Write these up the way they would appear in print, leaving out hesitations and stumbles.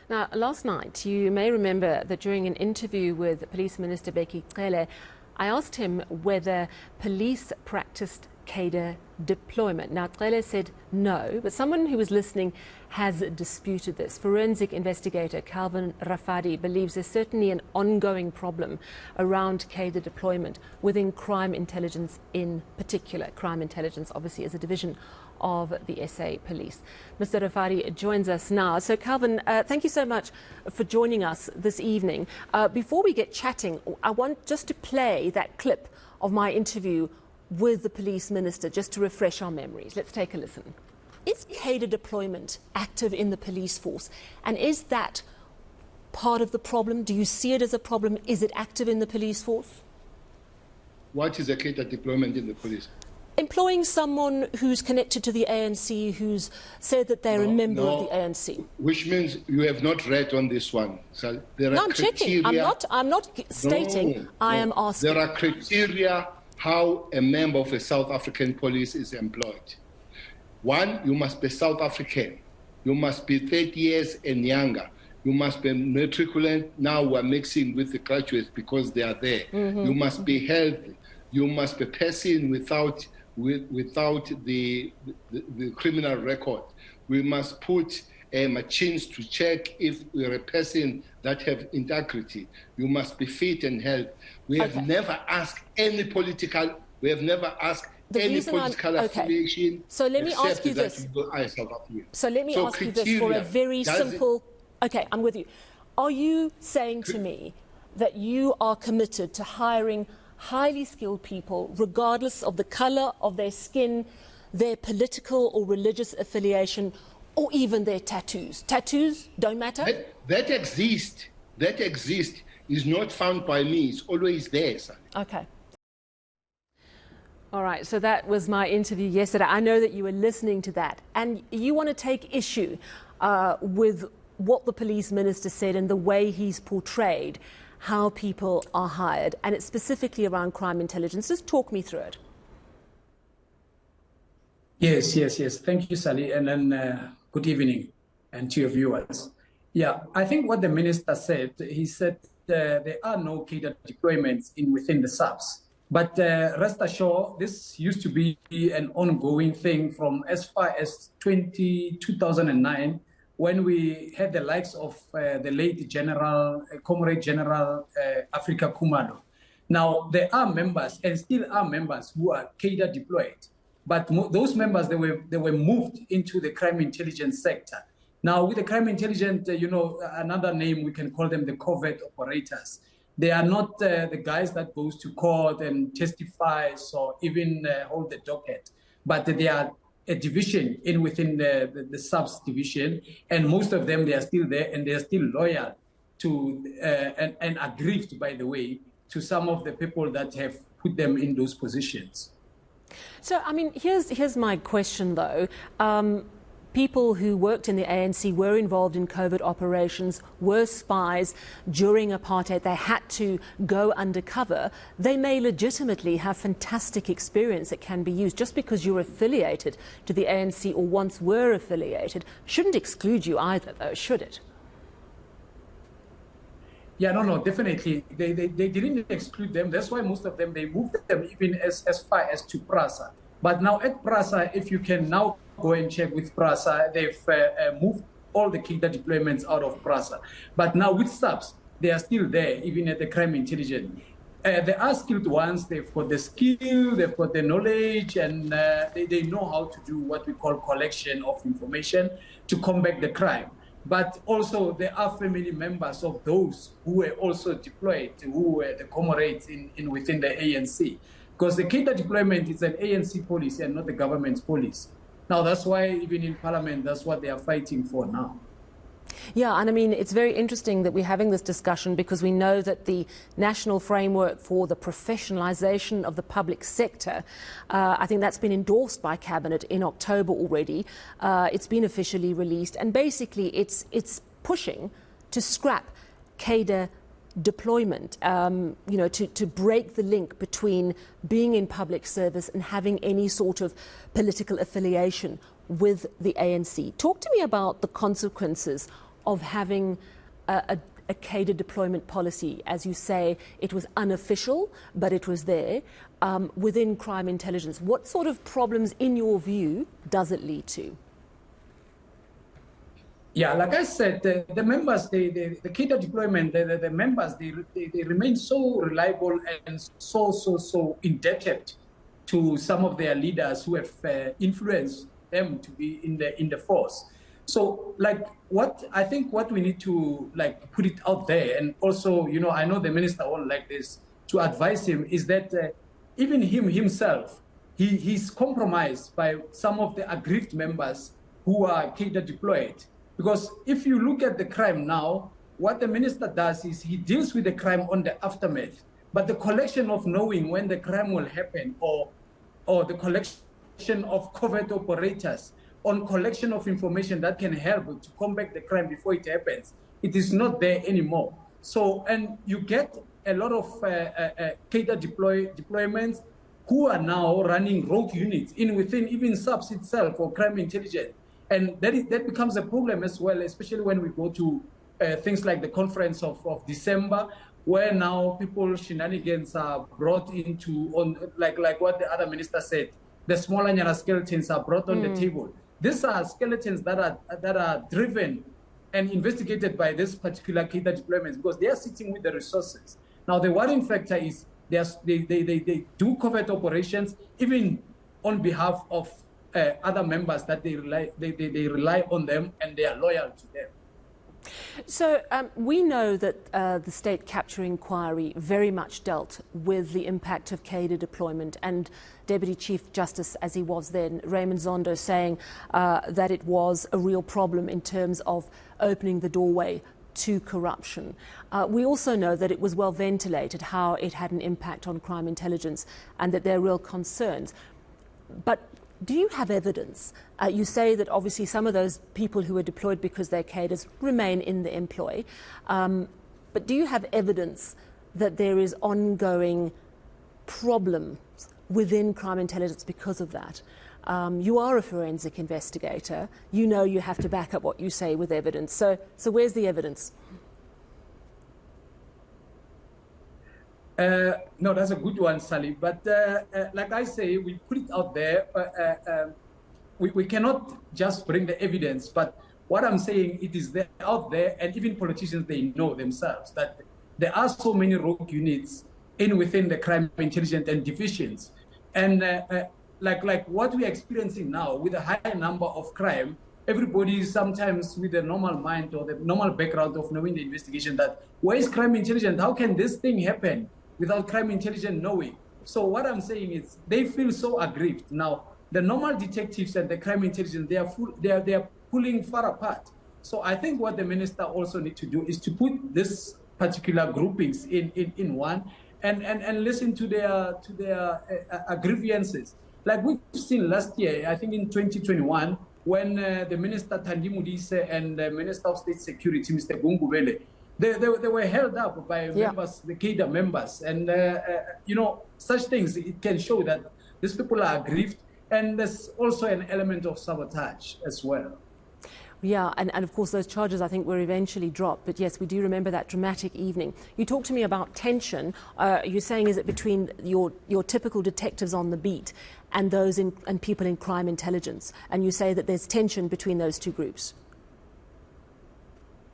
Now, last night, you may remember that during an interview with Police Minister Bheki Cele, I asked him whether police practiced cadre deployment. Now, Cele said no, but someone who was listening has disputed this. Forensic investigator Calvin Rafadi believes there's certainly an ongoing problem around cadre deployment within crime intelligence in particular. Crime intelligence obviously is a division of the SA Police. Mr. Rafadi joins us now. So, Calvin, thank you so much for joining us this evening. Before we get chatting, I want just to play that clip of my interview with the police minister, just to refresh our memories. Let's take a listen. Is cadre deployment active in the police force? And is that part of the problem? Do you see it as a problem? Is it active in the police force? What is a cadre deployment in the police? Employing someone who's connected to the ANC, who's said that they're a member of the ANC. Which means you have not read on this one. So there are I'm checking. I'm not stating. I am asking. There are criteria how a member of a South African police is employed. One, you must be South African. You must be 30 years and younger. You must be matriculant. Now we're mixing with the graduates because they are there. You must be healthy. You must be a person without the criminal record. We must put machines to check if we're a person that have integrity. You must be fit and healthy. We have never asked any political. We have never asked any political affiliation. So let me ask you this. So let me ask you this for a very simple. Okay, I'm with you. Are you saying to me that you are committed to hiring highly skilled people, regardless of the colour of their skin, their political or religious affiliation, or even their tattoos? Tattoos don't matter? That exists. That exists. Is not found by me. It's always there, sir. Okay. All right, so that was my interview yesterday. I know that you were listening to that, and you want to take issue with what the police minister said and the way he's portrayed how people are hired, and it's specifically around crime intelligence. Just talk me through it. Yes. Thank you, Sally, and then good evening and to your viewers. Yeah, I think what the minister said, he said there are no cadre deployments within the subs. But rest assured, this used to be an ongoing thing from as far as 2009, when we had the likes of the late General, Comrade General Africa Kumalo. Now, there are members and still are members who are cadre deployed, but those members, they were moved into the crime intelligence sector. Now, with the crime intelligence, another name, we can call them the covert operators. They are not the guys that goes to court and testifies or even hold the docket, but they are a division within the subs division, and most of them, they are still there and they are still loyal to and aggrieved, by the way, to some of the people that have put them in those positions. So, I mean, here's my question, though. People who worked in the ANC were involved in covert operations, were spies during apartheid. They had to go undercover. They may legitimately have fantastic experience that can be used. Just because you're affiliated to the ANC or once were affiliated shouldn't exclude you either, though, should it? Yeah, no, definitely. They didn't exclude them. That's why most of them, they moved them even as far as to PRASA. But now at PRASA, if you can now go and check with PRASA, they've moved all the cadre deployments out of PRASA. But now with subs, they are still there, even at the crime intelligence. They are skilled ones, they've got the skill, they've got the knowledge, and they know how to do what we call collection of information to combat the crime. But also there are family members of those who were also deployed, who were the comrades within the ANC. Because the cadre deployment is an ANC policy and not the government's policy. Now, that's why even in Parliament, that's what they are fighting for now. Yeah, and I mean, it's very interesting that we're having this discussion because we know that the national framework for the professionalisation of the public sector, I think that's been endorsed by Cabinet in October already. It's been officially released, and basically it's pushing to scrap cadre deployment, to break the link between being in public service and having any sort of political affiliation with the ANC. Talk to me about the consequences of having a cadre deployment policy? As you say, it was unofficial, but it was there within crime intelligence. What sort of problems, in your view, does it lead to? Yeah, like I said, the members, the cadre deployment, the members, they remain so reliable and so indebted to some of their leaders who have influenced them to be in the force. So, like, what I think what we need to put it out there, and also, I know the minister won't like this, to advise him is that even himself, he's compromised by some of the aggrieved members who are cadre deployed. Because if you look at the crime now, what the minister does is he deals with the crime on the aftermath, but the collection of knowing when the crime will happen, or the collection of covert operators, on collection of information that can help to combat the crime before it happens, it is not there anymore. So, and you get a lot of cadre deployments who are now running rogue units within even SAPS itself or crime intelligence. And that becomes a problem as well, especially when we go to things like the conference of December, where now people's shenanigans are brought into, like what the other minister said, the smaller Nyana skeletons are brought on the table. These are skeletons that are driven and investigated by this particular cadre deployments because they are sitting with the resources. Now, the worrying factor is they do covert operations, even on behalf of other members that they rely on them and they are loyal to them. So we know that the state capture inquiry very much dealt with the impact of cadre deployment, and Deputy Chief Justice, as he was then, Raymond Zondo, saying that it was a real problem in terms of opening the doorway to corruption. We also know that it was well ventilated how it had an impact on crime intelligence and that there are real concerns. But do you have evidence? You say that obviously some of those people who were deployed because they're cadres remain in the employ. But do you have evidence that there is ongoing problems within crime intelligence because of that? You are a forensic investigator. You know you have to back up what you say with evidence. So where's the evidence? No, that's a good one, Sally. But like I say, we put it out there. We cannot just bring the evidence. But what I'm saying, it is there, out there, and even politicians, they know themselves that there are so many rogue units within the crime intelligence and divisions. And like what we're experiencing now with a high number of crime, everybody sometimes with a normal mind or the normal background of knowing the investigation that where is crime intelligence? How can this thing happen without crime intelligence knowing? So what I'm saying is they feel so aggrieved. Now, the normal detectives and the crime intelligence, they are pulling far apart. So I think what the minister also needs to do is to put this particular groupings in one and listen to their grievances. Like we've seen last year, I think in 2021, when the Minister Thandi Modise and the Minister of State Security, Mr. Gungubele, they were held up by members, the cadre members. And, such things, it can show that these people are aggrieved. And there's also an element of sabotage as well. Yeah, and of course those charges I think were eventually dropped. But yes, we do remember that dramatic evening. You talked to me about tension. You're saying is it between your typical detectives on the beat and those and people in crime intelligence? And you say that there's tension between those two groups?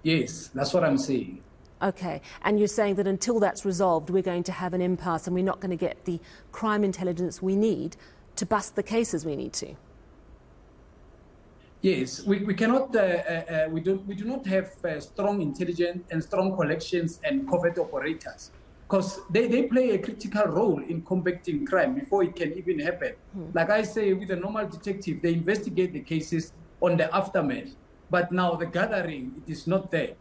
Yes, that's what I'm saying. Okay, and you're saying that until that's resolved, we're going to have an impasse and we're not going to get the crime intelligence we need to bust the cases we need to? Yes, we cannot, we do not have strong intelligence and strong collections and covert operators because they play a critical role in combating crime before it can even happen. Like I say, with a normal detective, they investigate the cases on the aftermath, but now the gathering, it is not there.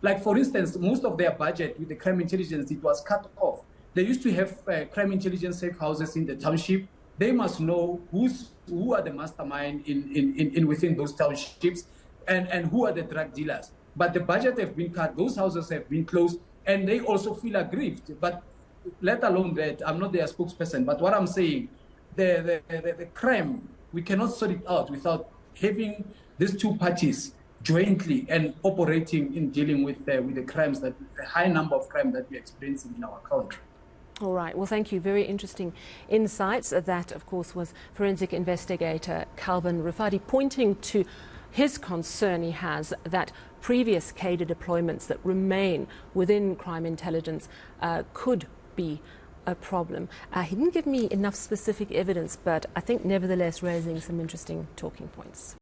Like for instance, most of their budget with the crime intelligence, it was cut off. They used to have crime intelligence safe houses in the township. They must know who are the mastermind in within those townships and who are the drug dealers. But the budget have been cut, those houses have been closed, and they also feel aggrieved. But let alone that, I'm not their spokesperson, but what I'm saying, the crime, we cannot sort it out without having these two parties jointly and operating in dealing with the crimes, the high number of crime that we're experiencing in our country. All right. Well, thank you. Very interesting insights. That, of course, was forensic investigator Calvin Rafadi pointing to his concern he has that previous cadre deployments that remain within crime intelligence could be a problem. He didn't give me enough specific evidence, but I think nevertheless raising some interesting talking points.